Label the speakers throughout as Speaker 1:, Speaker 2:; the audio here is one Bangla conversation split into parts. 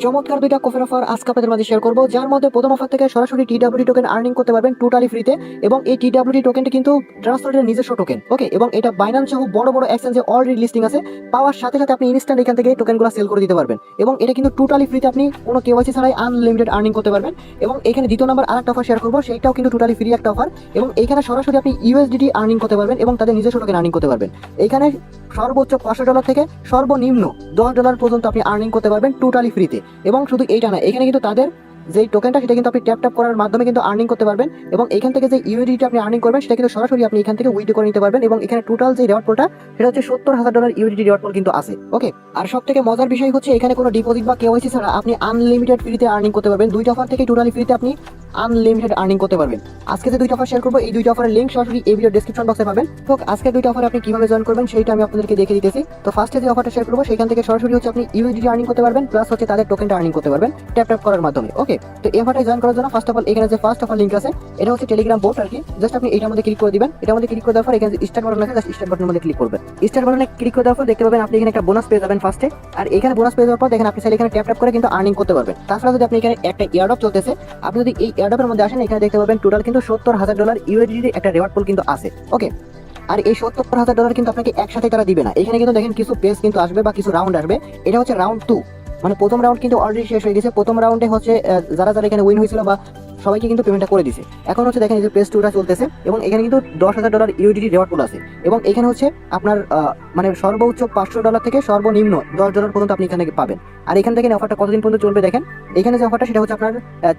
Speaker 1: চমৎকার দুইটা কফের অফার আজকে আপনাদের মাঝে শেয়ার করবো, যার মধ্যে প্রথম অফার থেকে সরাসরি টিডব্লিউটি টোকেন আর্নিং করতে পারবেন টোটালি ফ্রিতে। এবং এই টিডব্লিউটি টোকেনটি কিন্তু ট্রান্সফারের নিজস্ব টোকেন, ওকে। এবং এটা বাইন্যান্স সহ বড় বড় এক্সচেঞ্জে অলরেডি লিস্টিং আছে। পাওয়ার সাথে সাথে আপনি ইনস্ট্যান্ট এখান থেকে টোকেনগুলো সেল করে দিতে পারবেন। এবং এটা কিন্তু টোটালি ফ্রিতে, আপনি কোনো কেওয়াইসি ছাড়াই আনলিমিটেড আর্নিং করতে পারবেন। এবং এখানে দ্বিতীয় নাম্বার আরেকটা অফার শেয়ার করবো, সেইটাও কিন্তু টোটালি ফ্রি একটা অফার। এবং এখানে সরাসরি আপনি ইউএসডিটি আর্নিং করতে পারবেন এবং তাদের নিজস্ব টোকেন আর্নিং করতে পারবেন। এখানে সর্বোচ্চ $500 থেকে সর্বনিম্ন $10 পর্যন্ত আপনি আর্নিং করতে পারবেন টোটালি ফ্রিতে। এবং শুধু এইটা না, এখানে কিন্তু তাদের যে টোকেনটা সেটা কিন্তু আপনি ট্যাপ করার মাধ্যমে কিন্তু আর্নিং করতে পারবেন। এবং এখান থেকে যে ইউএসডিটি আপনি আর্নিং করবেন সেটা কিন্তু সরাসরি আপনি এখান থেকে উইথড্র করে নিতে পারবেন। এবং এখানে টোটাল যে রিওয়ার্ড পুলটা সেটা হচ্ছে $70,000 ইউএসডি রিওয়ার্ড পুল কিন্তু আছে, ওকে। আর সব থেকে মজার বিষয় হচ্ছে এখানে কোনো ডিপোজিট বা কেওয়াইসি ছাড়া আপনি আনলিমিটেড ফ্রিতে আর্নিং করতে পারবেন। দুইটা অফার থেকে টোটালি ফ্রিতে আপনি আনলিমিটেড আর্নিং করতে পারবেন। আজকে যে দুইটা অফার শেয়ার করবো, এই দুইটা অফারের লিঙ্ক সরাসরি এই ভিডিও ডেসক্রিপশন বক্সে পাবেন। তো আজকে দুইটা অফার আপনি কিভাবে জয়েন করবেন সেইটা আমি আপনাদেরকে দেখে দিতেছি। তো ফার্স্টে যে অফারটা শেয়ার করবো সেখান থেকে সরাসরি হচ্ছে আপনি ইউএসডি আর্নিং করতে পারবেন, প্লাস হচ্ছে তাদের টোকেনটা আর্নিং করতে পারবেন ট্যাপ করার মাধ্যমে, ওকে। তো এই অফারটা জয়েন করার জন্য ফার্স্ট অফ অল এখানে যে ফার্স্ট অফার লিঙ্ক আছে এটা হচ্ছে টেলিগ্রাম বোট আর কি। জাস্ট আপনি এটার মধ্যে ক্লিক করে দিবেন। এটার মধ্যে ক্লিক করে দেওয়ার পর এখানে স্টার্ট বাটন আছে, জাস্ট স্টার্ট বাটনের মধ্যে ক্লিক করবেন। স্টার্ট বাটনে ক্লিক করে দেওয়ার পর দেখতে পাবেন আপনি এখানে একটা বোনাস পেয়ে যাবেন ফার্স্টে। আর এখানে বোনাস পেয়ে যাওয়ার পর দেখেন আপনি চাইলে এখানে ট্যাপ করে কিন্তু আর্নিং করতে পারবেন। তাছাড়া যদি আপনি এখানে একটা এয়ারড্রপ চলতেছে, আপনি যদি এই এয়ারড্রপের মধ্যে আসেন এখানে দেখতে পাবেন টোটাল কিন্তু $70,000 ইউএসডি একটা রিওয়ার্ড পুল কিন্তু আছে, ওকে। আর এই $70,000 কিন্তু আপনাকে একসাথে তারা দিবে না। এখানে কিন্তু দেখেন কিছু পেজ কিন্তু আসবে বা কিছু রাউন্ড আসবে। এটা হচ্ছে রাউন্ড 2, মানে প্রথম রাউন্ড কিন্তু অলরেডি শেষ হয়ে গেছে। প্রথম রাউন্ডে হচ্ছে যারা যারা এখানে উইন হয়েছিল বা সবাইকে কিন্তু পেমেন্টটা করে দিছে। এখন হচ্ছে দেখেন এই যে পেজ 2টা চলতেছে এবং এখানে কিন্তু $10,000 ইউএসডি রিওয়ার্ড পুল আছে। এবং এখানে হচ্ছে আপনার মানে সর্বোচ্চ $500 থেকে সর্বনিম্ন $10 পর্যন্ত আপনি এখান থেকে পাবেন। আর এখান থেকে অফারটা কতদিন পর্যন্ত চলবে দেখেন। এখানে যে অফারটা সেটা হচ্ছে আপনার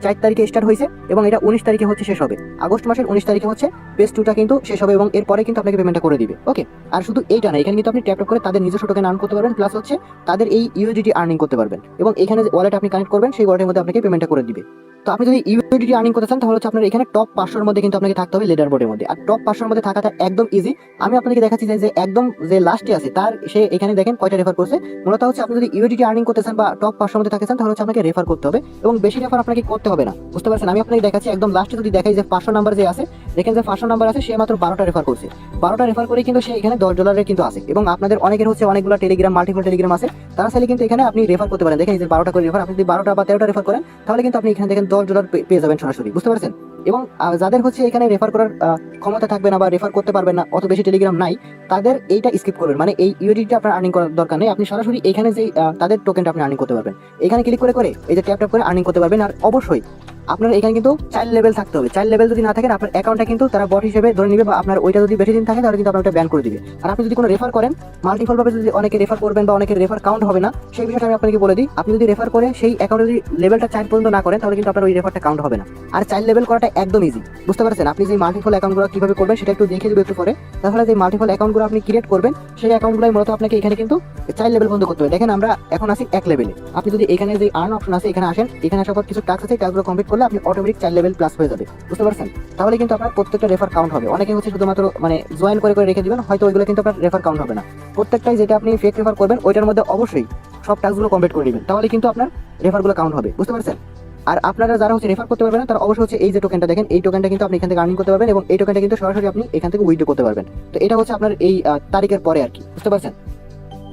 Speaker 1: 4 তারিখে স্টার্ট হয়েছে এবং এটা 19 তারিখে হচ্ছে শেষ হবে। আগস্ট মাসের 19 তারিখে হচ্ছে পেজ 2টা কিন্তু শেষ হবে এবং এরপরে কিন্তু আপনাকে পেমেন্টটা করে দিবে, ওকে। আর শুধু এইটা না, এখানে কিন্তু আপনি ট্যাপ করে তাদের নিজস্ব টোকেন আর্ন করতে পারবেন, প্লাস হচ্ছে তাদের এই ইউএসডি আর্নিং করতে পারবেন। এবং এখানে যে ওয়ালেট আপনি কানেক্ট করবেন সেই ওয়ালেটের মধ্যে আপনাকে পেমেন্টটা করে দিবে। তো আপনি যদি ইউএসডি আর্নিং করতে চান তাহলে হচ্ছে আপনার এখানে টপ 500 এর মধ্যে কিন্তু আপনাকে থাকতে হবে লিডার বোর্ডের মধ্যে। আর টপ 500 এর মধ্যে থাকাটা একদম ইজি। আমি আপনাকে দেখাচ্ছি যে একদম যে লাস্টে আছে তার সে এখানে দেখেন কয়টা রেফার করছে। মূলত হচ্ছে আপনি যদি ইউএসডি আর্নিং করতে চান বা টপ 500 এর মধ্যে থাকতে চান তাহলে হচ্ছে আপনাকে রেফার করতে হবে এবং বেশি রেফার আপনাকে করতে হবে না, বুঝতে পারছেন। আমি আপনাকে দেখাচ্ছি একদম লাস্টে যদি দেখাই যে 500 নাম্বার যে আছে, দেখেন যে 500 নাম্বার আছে সে মাত্র 12টা রেফার করছে। 12টা রেফার করে কিন্তু সে এখানে $10 কিন্তু আছে। এবং আপনাদের অনেকের হচ্ছে অনেকগুলো টেলিগ্রাম মাল্টিপল টেলিগ্রাম আছে, তারা চাইলে কিন্তু এখানে আপনি রেফার করতে পারেন। দেখেন যে 12টা করে রেফার, আপনি যদি 12টা বা 13টা রেফার করেন তাহলে কিন্তু আপনি এখানে দেখেন $10 পেয়ে যাবেন সরাসরি, বুঝতে পারছেন। এবং যাদের হচ্ছে এখানে রেফার করার ক্ষমতা থাকবে না বা রেফার করতে পারবে না, অত বেশি টেলিগ্রাম নাই, তাদের এইটা স্কিপ করবেন। মানে এই ইউএসডিটা আপনার আর্নিং করার দরকার নেই, আপনি সরাসরি এখানে যে তাদের টোকেনটা আপনি আর্নিং করতে পারবেন। এখানে ক্লিক করে এই যে ট্যাপ করে আর্নিং করতে পারবেন। আর অবশ্যই আপনার এখানে কিন্তু চাইল্ড লেভেল থাকতে হবে। চাইল্ড লেভেল যদি না থাকে আপনার অ্যাকাউন্টটা কিন্তু তারা বট হিসেবে ধরে নিবে বা আপনার ওইটা যদি বেশি দিন থাকে তাহলে কিন্তু আপনার ওটা ব্যান করে দিবে। আর আপনি যদি কোনো রেফার করেন মাল্টিপল ভাবে, যদি অনেকে রেফার করবেন বা অনেকের রেফার কাউন্ট হবে না, সেই বিষয়টা আমি আপনাকে বলে দিই। আপনি যদি রেফার করে সেই অ্যাকাউন্টে যদি লেভেলটা 4 পর্যন্ত না করেন তাহলে কিন্তু আপনার ওই রেফারটা কাউন্ট হবে না। আর চাইল্ড লেভেল করাটা একদম ইজি, বুঝতে পারছেন। আপনি যে মাল্টিপল অ্যাকাউন্টগুলো কিভাবে করবেন সেটা একটু দেখে দেবো একটু পরে। তাহলে যে মাল্টিপল অ্যাকাউন্টগুলো আপনি ক্রিয়েট করবেন সেই অ্যাকাউন্টগুলোই মূলত আপনাকে এখানে কিন্তু চাইল্ড লেভেল পর্যন্ত করতে হবে। দেখেন আমরা এখন আছি 1 লেভেলে। আপনি যদি এখানে যে আর্ন অপশন আছে এখানে আসেন, এখানে আসার পর কিছু টাস্ক আছে, টাস্কগুলো কমপ্লিট করলে আপনি অটোমেটিক চাইল্ড লেভেল প্লাস হয়ে যাবে, বুঝতে পারছেন। তাহলে কিন্তু আপনার প্রত্যেকটা রেফার কাউন্ট হবে। অনেকে হচ্ছে শুধুমাত্র মানে জয়েন করে রেখে দিবেন, হয়তো ওইগুলো কিন্তু আপনার রেফার কাউন্ট হবে না। প্রত্যেকটাই যেটা আপনি ফেক রেফার করবেন ওইটার মধ্যে অবশ্যই সব টাস্কগুলো কমপ্লিট করে নেবেন, তাহলে কিন্তু আপনার রেফারগুলো কাউন্ট হবে, বুঝতে পারছেন। আর আপনারা যারা হচ্ছে রেফার করতে পারবেন না তারা অবশ্যই হচ্ছে এই যে টোকেনটা দেখেন, এই টোকেনটা কিন্তু আপনি এখান থেকে আর্নিং করতে পারবেন এবং এই টোকেনটা কিন্তু সরাসরি আপনি এখান থেকে উইথড্র করতে পারবেন। তো এটা হচ্ছে আপনার এই তারিখের পরে আর কি, বুঝতে পারছেন।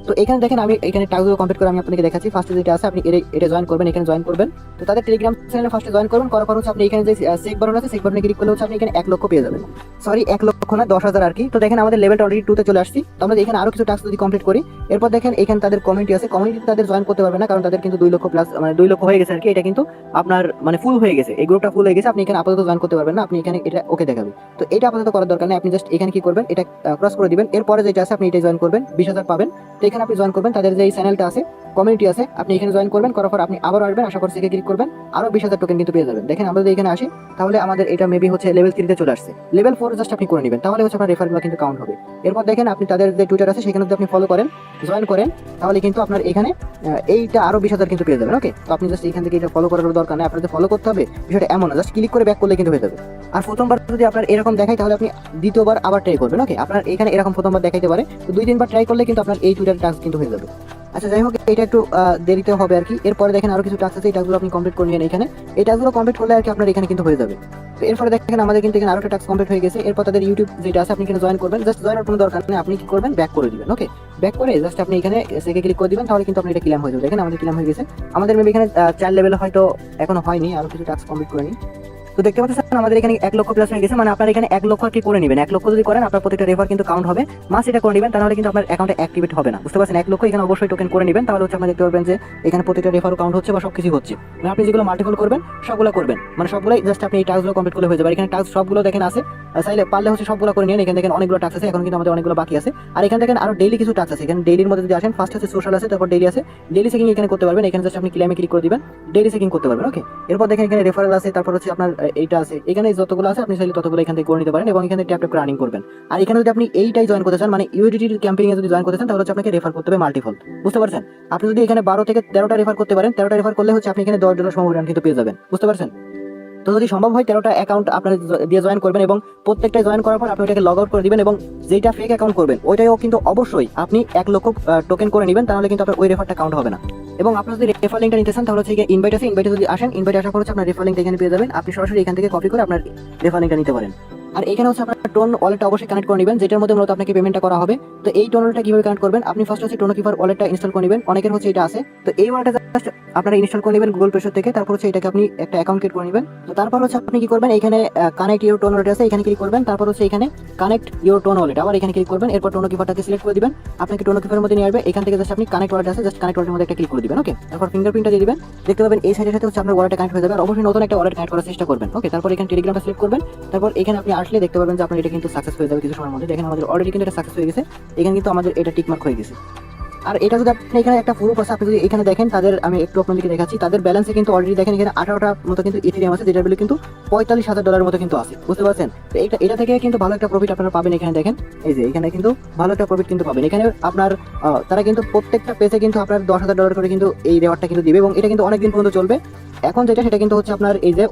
Speaker 1: তো এখানে দেখেন আমি এখানে টাস্কগুলো কমপ্লিট করে আমি আপনাকে দেখাচ্ছি। ফার্স্টে যেটা আছে আপনি এটা জয়েন করবেন, এখানে জয়েন করবেন। তো তাদের টেলিগ্রাম চ্যানেলে ফার্স্টে জয়েন করবেন, করার পর হচ্ছে আপনি এখানে যে চেক বাটন আছে চেক বাটনে ক্লিক করলে হচ্ছে আপনি এখানে 1 লক্ষ পেয়ে যাবেন। সরি 1 লক্ষ না 10,000 আর কি। তো দেখেন আমাদের লেভেলটা অলরেডি 2 তে চলে আসছি। তো আমরা এখানে আরো কিছু টাস্ক যদি কমপ্লিট করি, এরপর দেখেন এখানে তাদের কমিউনিটি আছে, কমিউনিটিতে তাদের জয়েন করতে পারবেন না কারণ তাদের কিন্তু 2 লক্ষ প্লাস মানে 2 লক্ষ হয়ে গেছে আর কি। এটা কিন্তু আপনার মানে ফুল হয়ে গেছে, এই গ্রুপটা ফুল হয়ে গেছে, আপনি এখানে আপাতত জয়েন করতে পারবেন না। আপনি এখানে এটা ওকে দেখাবে। তো এটা আপাতত করার দরকার নেই, আপনি জাস্ট এখানে কি করবেন এটা ক্রস করে দিবেন। এরপরে যেটা আছে আপনি এটা জয়েন করবেন, 20,000 পাবেন। তো এখানে আপনি জয়েন করবেন, তাদের যে চ্যানেলটা আছে কমিউনিটি আছে আপনি এখানে জয়েন করবেন, করার পর আপনি আবার আসবেন, আশা করছি ক্লিক করবেন, আরো 20,000 টোকেন কিন্তু পেয়ে যাবেন। দেখেন আমরা যদি এখানে আসি তাহলে আমাদের এটা মেবি হচ্ছে লেভেল 3 তে চলে আসছে। লেভেল 4 জাস্ট আপনি করে নেবেন, তাহলে হচ্ছে আপনার রেফারগুলো কিন্তু কাউন্ট হবে। এরপর দেখেন আপনি তাদের যে টুইটার আছে সেখানে যদি আপনি ফলো করেন, জয়েন করেন, তাহলে কিন্তু আপনার এখানে এইটা আরো 20,000 কিন্তু পেয়ে যাবেন, ওকে। তো আপনি জাস্ট এখান থেকে এটা ফলো করার দরকার নেই, আপনাদের ফলো করতে হবে বিষয়টা এমন না, জাস্ট ক্লিক করে ব্যাক করলে কিন্তু হয়ে যাবে। আর প্রথমবার যদি আপনার এরকম দেখায় তাহলে আপনি দ্বিতীয়বার আবার ট্রাই করবেন, ওকে। আপনার এখানে এরকম প্রথমবার দেখাইতে পারে, তো 2-3 বার ট্রাই করলে কিন্তু আপনার এই টুইটার টাস্ক কিন্তু হয়ে যাবে। আচ্ছা যাই হোক, এটা একটু দেরিতে হবে আর কি। এরপরে দেখেন আরো কিছু টাস্ক আছে, এই টাস্কগুলো আপনি কমপ্লিট করে নিন এখানে। এই টাস্কগুলো কমপ্লিট করলে আর কি আপনার এখানে কিন্তু হয়ে যাবে। এরপরে দেখেন আমাদের কিন্তু এখানে আরো একটা টাস্ক কমপ্লিট হয়ে গেছে। এরপর তাদের ইউটিউব যেটা আছে আপনি এখানে জয়েন করবেন, জাস্ট জয়েনের কোনো দরকার নেই, আপনি কি করবেন ব্যাক করে দিবেন। ওকে, ব্যাক করে জাস্ট আপনি এখানে সেকে ক্লিক করে দিবেন, তাহলে কিন্তু আপনি এটা ক্লেম হয়ে যাবে। দেখেন আমাদের ক্লেম হয়ে গেছে। আমাদের মেবি এখানে 4 লেভেল হয়তো এখনো হয়নি, আরো কিছু টাস্ক কমপ্লিট করে নিই। তো দেখতে পাচ্ছেন আমাদের এখানে 1 লক্ষ প্লাস হয়ে গেছে, মানে আপনার এখানে 1 লক্ষ কি করে নেবেন। 1 লক্ষ যদি করেন আপনার প্রত্যেকটা রেফার কিন্তু কাউন্ট হবে, মাস এটা করে নেবেন, তাহলে কিন্তু আপনার অ্যাকাউন্টে অ্যাক্টিভেট হবে না। বুঝতে পারছেন, 1 লক্ষ এখানে অবশ্যই টোকেন করে নেবেন, তাহলে হচ্ছে আপনি দেখতে পারবেন যে এখানে প্রত্যেকটা রেফার কাউন্ট হচ্ছে বা সবকিছু হচ্ছে। মানে আপনি যেগুলো মাল্টিপল করবেন সবগুলো করবেন, মানে সবগুলাই জাস্ট আপনি এই টাস্কগুলো কমপ্লিট করলে হয়ে যাবে। এখানে টাস্ক সবগুলো দেখেন আছে, চাইলে পারলে হচ্ছে সবগুলো করে নিন। এখানে দেখেন অনেকগুলো টাস্ক আছে, এখন কিন্তু আমাদের অনেকগুলো বাকি আছে। আর এখানে দেখেন আরো ডেইলি কিছু টাস্ক আছে। এখানে ডেইলির মধ্যে যদি আসেন, ফার্স্ট হচ্ছে সোশ্যাল আছে, তারপর ডেইলি আছে। ডেইলি চেকিং এখানে করতে পারবেন, এখানে জাস্ট আপনি ক্লেমে ক্লিক করে দিবেন, ডেইলি চেকিং করতে পারবেন। ওকে, এরপর দেখেন এখানে রেফারেল আছে, তারপর হচ্ছে আপনার এইটা আছে, এখানে যতগুলো আছে আপনি চাইলে ততগুলো এখান থেকে করে নিতে পারেন এবং এখানে ট্যাপ ট্যাপ করে আর্নিং করবেন। আর এখানে যদি আপনি এইটাই জয়েন করতে চান, মানে ইউডিটি ক্যাম্পেইন এ যদি জয়েন করতে চান, তাহলে হচ্ছে আপনাকে রেফার করতে হবে মাল্টিপল। বুঝতে পারছেন, আপনি যদি এখানে 12 থেকে 13টা রেফার করতে পারেন, 13টা রেফার করলে হচ্ছে আপনি এখানে $10 সময় কিন্তু পেয়ে যাবেন। বুঝতে পারছেন, তো যদি সম্ভব হয় 13টা অ্যাকাউন্ট আপনার দিয়ে জয়েন করবেন এবং প্রত্যেকটা জয়েন করার পর আপনি ওটাকে লগ আউট করে দিবেন এবং যেটা ফেক অ্যাকাউন্ট করবেন ওইটাও কিন্তু অবশ্যই আপনি 1 লক্ষ টোকেন করে নেবেন, তাহলে কিন্তু আপনার ওই রেফারটা কাউন্ট হবে না। এবং আপনার যদি রেফার লিঙ্কটা নিতে চান, তাহলে হচ্ছে ইনভাইট আছে, ইনভাইটে যদি আসেন, ইনভাইট আসার পর হচ্ছে আপনার রেফার লিঙ্ক এখানে পেয়ে যাবেন, আপনি সরাসরি এখান থেকে কপি করে আপনার রেফার লিঙ্কটা নিতে পারেন। আর এখানে হচ্ছে আপনার টোন ওয়ালেটটা অবশ্যই কানেক্ট করে নেবেন, যেটার মধ্যে মূলত আপনাকে পেমেন্টটা করা হবে। তো এই টোন ওয়ালেটটা কিভাবে কানেক্ট করবেন, আপনি ফার্স্ট হচ্ছে টোনো কিপার ওয়ালেটটা ইনস্টল করে নেবেন, অনেকের হচ্ছে এটা আছে। তো এই ওয়ালেটটা জাস্ট আপনারা ইনস্টল করে নেবেন গুগল প্লে স্টোর থেকে, তারপর হচ্ছে এটাকে আপনি একটা অ্যাকাউন্ট ক্রিয়েট করে নেবেন। তো তারপর হচ্ছে আপনি কি করবেন, এখানে কানেক্ট ইউর টোন ওয়ালেট আছে, এখানে ক্লিক করবেন, তারপর হচ্ছে এখানে কানেক্ট ইউর টোন ওয়ালেট, আবার এখানে ক্লিক করবেন, এরপর টোনো কিপারটাকে সিলেক্ট করে দিবেন, আপনাকে টোনো কিপারের মধ্যে নিয়ে আসবে, এখান থেকে জাস্ট আপনি কানেক্ট ওয়ালেট আছে, জাস্ট কানেক্ট ওয়ালেটের মধ্যে একটা ক্লিক করে দিবেন। ওকে, তারপর ফিঙ্গারপ্রিন্টটা দিয়ে দিবেন, দেখতে পাবেন এই সাইডের সাথে হচ্ছে আপনার ওয়ালেটটা কানেক্ট হয়ে যাবে। আর অবশ্যই নতুন একটা ওয়ালেট কানেক্ট করার চেষ্টা করবেন। ওকে, তারপর এখানে টেলিগ্রামটা সিলেক্ট করবেন, তারপর এখানে আপনি আসলে দেখতে পাবেন যে আপনার এটা কিন্তু সাকসেস হয়ে যাবে কিছু সময়ের মধ্যে। দেখেন আমাদের অলরেডি কিন্তু এটা সাকসেস হয়ে গেছে, এখানে কিন্তু আমাদের এটা টিক মার্ক হয়ে গেছে। আর এটা যদি আপনি এখানে একটা প্রুফ আছে, আপনি যদি এখানে দেখেন তাদের, আমি একটু আপনাদেরকে দেখাচ্ছি, তাদের ব্যালেন্সে কিন্তু অলরেডি দেখেন এখানে 18টা মতো কিন্তু ইথেরিয়াম আছে, যেটার বিল কিন্তু $45,000 মতো কিন্তু আছে। বুঝতে পারছেন, তো এটা থেকে কিন্তু ভালো একটা প্রফিট আপনারা পাবেন। এখানে দেখেন এই যে এখানে কিন্তু ভালো একটা প্রফিট কিন্তু পাবেন। এখানে আপনার তারা কিন্তু প্রত্যেকটা পেজে কিন্তু আপনার $10,000 করে কিন্তু এই রেওয়ার্ডটা কিন্তু দিবে এবং এটা কিন্তু অনেকদিন পর্যন্ত চলবে। এখন যেটা সেটা কিন্তু হচ্ছে আপনার এই যে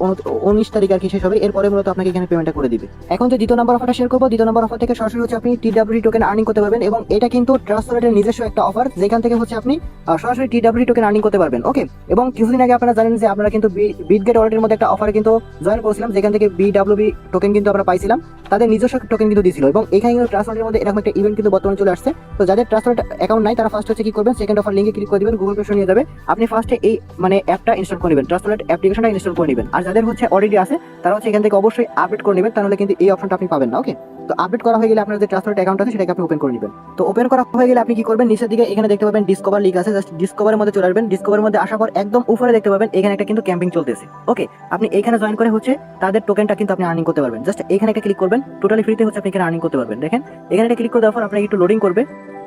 Speaker 1: 19 তারিখ আর কি শেষ হবে, এরপরে মূলত আপনাকে এখানে পেমেন্টটা করে দিবে। এখন যে দ্বিতীয় নাম্বার অফারটা শেয়ার করবো, দ্বিতীয় নাম্বার অফার থেকে সরাসরি হচ্ছে আপনি TWD টোকেন আর্নিং করতে পারবেন এবং এটা কিন্তু ট্রাস্ট ওয়ালেটের নিজস্ব একটা অফার, যেখান থেকে হচ্ছে আপনি সরাসরি TWD টোকেন আর্নিং করতে পারবেন। ওকে, এবং কিছুদিন আগে আপনারা জানেন যে আপনারা কিন্তু বিটগেট ওয়ালেটের মধ্যে একটা অফারে কিন্তু জয়েন করেছিলাম, যেখান থেকে BWB টোকেন কিন্তু আমরা পাইছিলাম, তাদের নিজস্ব টোকেন কিন্তু দিয়েছিল এবং এখানে কিন্তু ট্রাস্ট ওয়ালেটের মধ্যে এরকম একটা ইভেন্ট কিন্তু বর্তমানে চলে আসছে। তো যাদের ট্রাস্ট ওয়ালেট অ্যাকাউন্ট নাই তারা ফার্স্ট হচ্ছে কি করবেন, সেকেন্ড অফার লিঙ্কে ক্লিক করে দিবেন, গুগল পে নিয়ে যাবে, আপনি ফার্স্টে এই মানে অ্যাপটা ইনস্টল করে নেবেন, ট্রাস্ট ওয়ালেট অ্যাপ্লিকেশনটা ইনস্টল করে নেবেন। আর যাদের হচ্ছে অলরেডি আছে তারা হচ্ছে এখান থেকে অবশ্যই আপডেট করে নেবেন, তাহলে কিন্তু এই অপশনটা আপনি পাবেন না। ওকে, তো আপডেট করা হয়ে গেলে আপনার যে ট্রাস্ট ওয়ালেট অ্যাকাউন্ট আছে সেটাকে আপনি ওপেন করে নেবেন। তো ওপেন করা হয়ে গেলে আপনি কি করবেন, নিচের দিকে এখানে দেখতে পাবেন ডিসকভার লিঙ্ক আছে, জাস্ট ডিসকভারের মধ্যে চলে আসবেন। ডিসকভারের মধ্যে আসার পর একদম উপরে দেখতে পাবেন এখানে একটা কিন্তু ক্যাম্পিং চলতেছে। ওকে, আপনি এখানে জয়েন করে হচ্ছে তাদের টোকেনটা কিন্তু আপনি আর্নিং করতে পারবেন। জাস্ট এখানে একটা ক্লিক করবেন, টোটালি ফ্রিতে হচ্ছে আপনি এখানে আর্নিং করতে পারবেন। দেখেন এখানে একটা ক্লিক করে দেওয়ার পর আপনাকে একটু লোডিং করবে,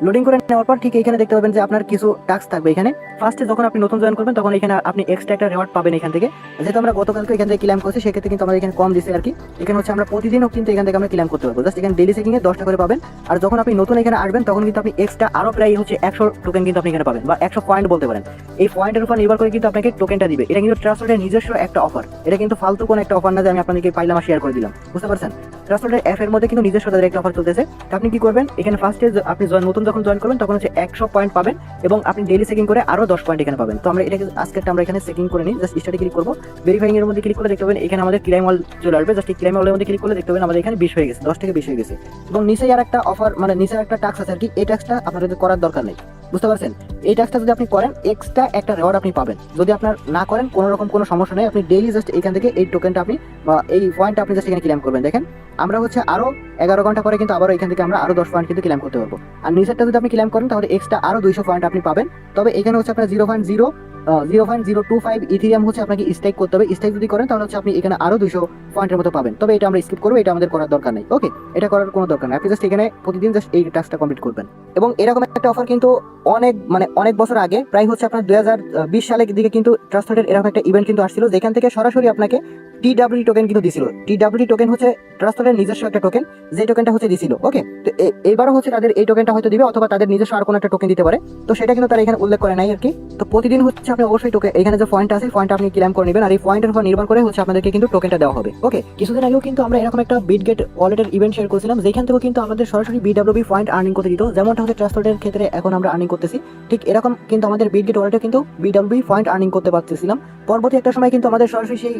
Speaker 1: লোডিং করে নেওয়ার পর ঠিক এখানে দেখতে পাবেন যে আপনার কিছু টাস্ক থাকবে। এখানে ফার্স্টে যখন আপনি নতুন জয়েন করবেন তখন এখানে আপনি এক্সট্রা একটা রিওয়ার্ড পাবেন এখান থেকে, যেহেতু আমরা গতকালকে এখান থেকে ক্লেম করছি সেক্ষেত্রে কিন্তু আমাদের এখানে কম দিচ্ছে আর কি। এখানে হচ্ছে আমরা প্রতিদিনও কিন্তু এখান থেকে আমরা ক্লেম করতে পারবো। জাস্ট এখানে ডেইলি চেকিংয়ে 10টা করে পাবেন। আর যখন আপনি নতুন এখানে আসবেন তখন কিন্তু আপনি এক্সট্রা আরো প্রায় হচ্ছে 100 টোকেন কিন্তু আপনি এখানে পাবেন, বা 100 পয়েন্ট বলতে পারেন। এই পয়েন্টের উপর নির্ভর করে কিন্তু আপনাকে টোকেনটা দিবে। এটা কিন্তু ট্রাস্ট ওয়ালেটের নিজস্ব একটা অফার, এটা কিন্তু ফালতু কোনো একটা অফার না যে আমি আপনাদেরকে পাইলাম শেয়ার করে দিলাম। বুঝতে পারছেন, ট্রাস্ট ওয়ালেটের অ্যাপ এর মধ্যে কিন্তু নিজস্ব তাদের একটা অফার চলতেছে। আপনি কি করবেন, এখানে ফার্স্টে আপনি নতুন যখন জয়েন করবেন তখন হচ্ছে 100 পয়েন্ট পাবেন এবং আপনি ডেইলি চেকিং করে আরো 10 পয়েন্ট এখানে পাবেন। তো আমরা এটাকে আজকেরটা আমরা এখানে চেকিং করে নিই। জাস্ট স্টার্টে ক্লিক করব, ভেরিফাইং এর মধ্যে ক্লিক করে দেখতে পাবেন এখানে আমাদের ক্লেম ওয়াল চলে আসবে। জাস্ট ক্লেম ওয়ালের মধ্যে ক্লিক করলে দেখতে পাবেন আমাদের এখানে 20 হয়ে গেছে, 10 থেকে 20 হয়ে গেছে। এবং নিচে আর একটা অফার, মানে নিচে একটা টাস্ক আছে আর কি, এই টাস্কটা আপনাদের করার দরকার নেই। বুঝতে পারছেন, এই টাস্কটা যদি আপনি করেন এক্সট্রা একটা রিওয়ার্ড আপনি পাবেন। যদি আপনার না করেন কোনো রকম কোনো সমস্যা নেই, আপনি ডেইলি জাস্ট এখান থেকে এই টোকেনটা আপনি বা এই পয়েন্টটা আপনি জাস্ট এখানে ক্লেম করবেন। দেখেন আমরা হচ্ছে আরো 11 ঘন্টা পরে কিন্তু আবারও এখান থেকে আমরা আরো 10 পয়েন্ট কিন্তু ক্লেম করতে পারবো। আর নিচেরটা যদি আপনি ক্লেম করেন তাহলে এক্সট্রা আরো 200 পয়েন্ট আপনি পাবেন। তবে এখানে হচ্ছে আপনার 0.025 ইথেরিয়াম হচ্ছে আপনাকে স্টেক করতে হবে। স্টেক যদি করেন তাহলে হচ্ছে আপনি এখানে আরো 200 পয়েন্টের মতো পাবেন। তবে এটা আমরা স্কিপ করবো, এটা আমাদের করার দরকার নেই। ওকে, এটা করার কোনো দরকার নেই, আপনি জাস্ট এখানে প্রতিদিন জাস্ট এই টাস্কটা কমপ্লিট করবেন। এবং এরকম একটা অফার কিন্তু অনেক বছর আগে, প্রায় হচ্ছে আপনার 2020 সালের দিকে কিন্তু ট্রাস্ট ওয়ালেটের এরকম একটা ইভেন্ট কিন্তু আসছিল, যেখান থেকে সরাসরি আপনাকে TWD টোকেন কিন্তু দিছিল। TWD টোকেন হচ্ছে ট্রাস্ট ওয়ালেটের নিজস্ব একটা টোকেন, যে টোকেনটা হচ্ছে দিছিল। ওকে, তো এবারও হচ্ছে তাদের এই টোকেনটা হয়তো দিবে, অথবা তাদের নিজস্ব আর কোনো একটা টোকেন দিতে পারে। তো সেটা কিন্তু তারা এখানে উল্লেখ করে নাই আর কি। তো প্রতিদিন হচ্ছে আপনি অবশ্যই টোকেন, এখানে যে পয়েন্ট আছে পয়েন্ট আপনি ক্লেম করে নেবেন, আর এই পয়েন্টের উপর নির্ভর করে হচ্ছে আপনাদেরকে কিন্তু টোকেনটা দেওয়া হবে। ওকে, কিছুদিন আগেও কিন্তু আমরা এরকম একটা বিটগেট ওয়ালেটের ইভেন্ট শেয়ার করেছিলাম, যেখান থেকেও কিন্তু আমাদের সরাসরি BWB পয়েন্ট আর্নিং করতে দিত, যেমনটা হচ্ছে ট্রাস্ট ওয়ালেটের ক্ষেত্রে এখন আমরা আর্নিং করতেছি। ঠিক এরকম কিন্তু আমাদের বিটগেট ওয়ালেটে কিন্তু BWB পয়েন্ট আর্নিং করতে পারতেছিলাম। পরবর্তী একটা সময় কিন্তু আমাদের সরাসরি সেই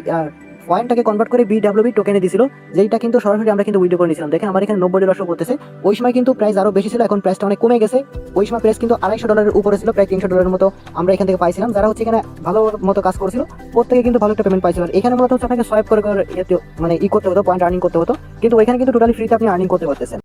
Speaker 1: পয়েন্টটাকে কনভার্ট করে বিডব্লিউবি টোকেনে দিছিল, যেটা কিন্তু সরাসরি আমরা কিন্তু উইথড্র করে নিয়েছিলাম। দেখেন আমার এখানে $90 শো করতেছে। ওই সময় কিন্তু প্রাইস আরো বেশি ছিল, এখন প্রাইসটা অনেক কমে গেছে। ওই সময় প্রাইস কিন্তু $250 উপরে ছিল, প্রায় $300 মতো আমরা এখান থেকে পাইছিলাম। যারা হচ্ছে এখানে ভালো মতো কাজ করেছিল প্রত্যেকে কিন্তু ভালো একটা পেমেন্ট পাইছিল। আর এখানে মূলত হচ্ছে আপনাকে সোয়াইপ করে মানে করতে হতো, পয়েন্ট আর্নিং করতে হতো, কিন্তু ওইখানে কিন্তু টোটালি ফ্রিতে আপনি আর্নিং করতে পারতেছেন।